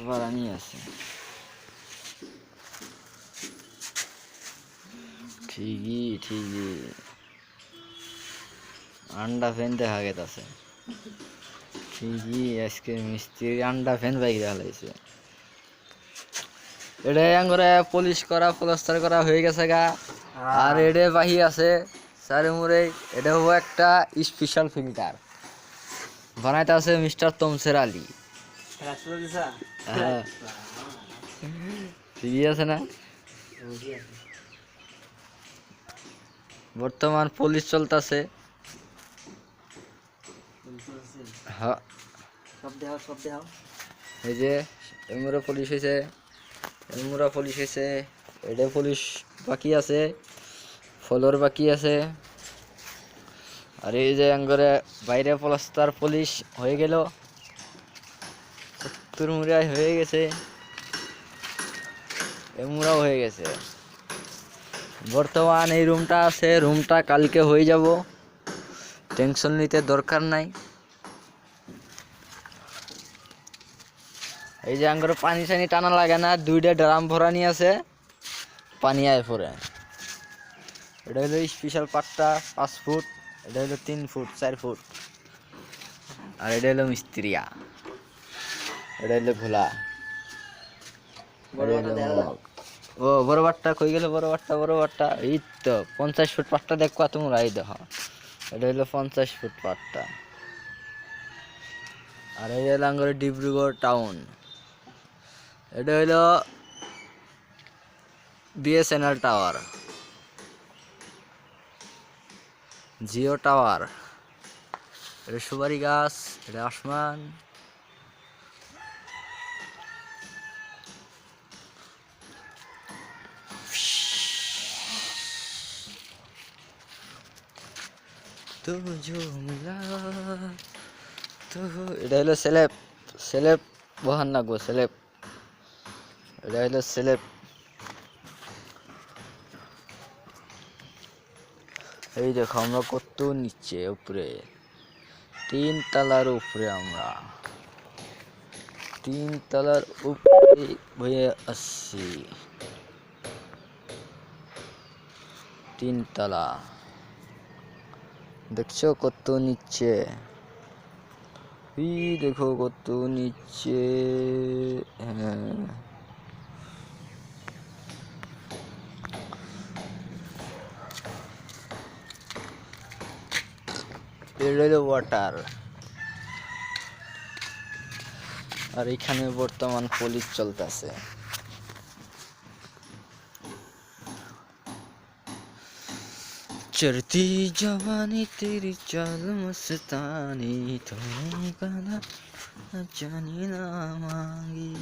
বারানি আছে ঠিকই আন্ডা ফ্যান দেখা গেছে ঠিকই আজকে মিস্ত্রি আন্ডা ফ্যান বাইক দেখালাইছে এটা করে পলিশ করা প্লাস্টার করা হয়ে গেছে গা আর এডে বাহি আছে সারে মুরে এটা হবো একটা স্পেশাল ফিল্টার বানাইতে আছে মিস্টার তমসের আলী হ্যাঁ ঠিকই আছে না বর্তমান পলিশ চলতেছে হ্যাঁ এই যে এমুরা পলিশ হয়েছে এটা পলিশ বাকি আছে ফলোর বাকি আছে আর এই যে আঙ্গরে বাইরে প্লাস্টার পলিশ হয়ে গেল মুড়াই হয়ে গেছে এমুরাও হয়ে গেছে বর্তমান এই রুমটা আছে রুমটা কালকে হয়ে যাব টেনশন নিতে দরকার নাই এই যে আঙ্গরে পানি টানি টানা লাগে না দুইটা ড্রাম ভরানি আছে পানি আয় পরে এটা হলো স্পেশাল পাট্টা 5 ফুট এটা হলো 3 ফুট 4 ফুট আর এটা হলো মিস্ত্রিয়া এটা হলো ভোলা ও বড় বাট্টা কই গেল বড় বাট্টা এই তো 50 ফুট পাট্টা দেখবা তোমরা এই দেখো এটা হলো 50 ফুট পাট্টা আর এই হলো আঙ্গরে ডিব্রুগড় টাউন এটা হলো বিএসএনএল টাওয়ার জিও টাওয়ার এটা সুপারি গাছ এটা আসমান তো जो मिला তো এটা হলো সেলেব বহান না গো সেলেব এটা হলো সেলেব এই দেখো আমরা কত নিচে উপরে 3 তলার উপরে আমরা 3 তলার উপরে হয়ে আসছি 3 তলা দেখছো কত নিচে এই দেখো কত নিচে হ্যাঁ এটা ওয়াটার আর এখানে বর্তমান পলিশ চলতেছে चढ़ती जवानी तेरी चाल मस्तानी तुम गाना जानी ना मांगी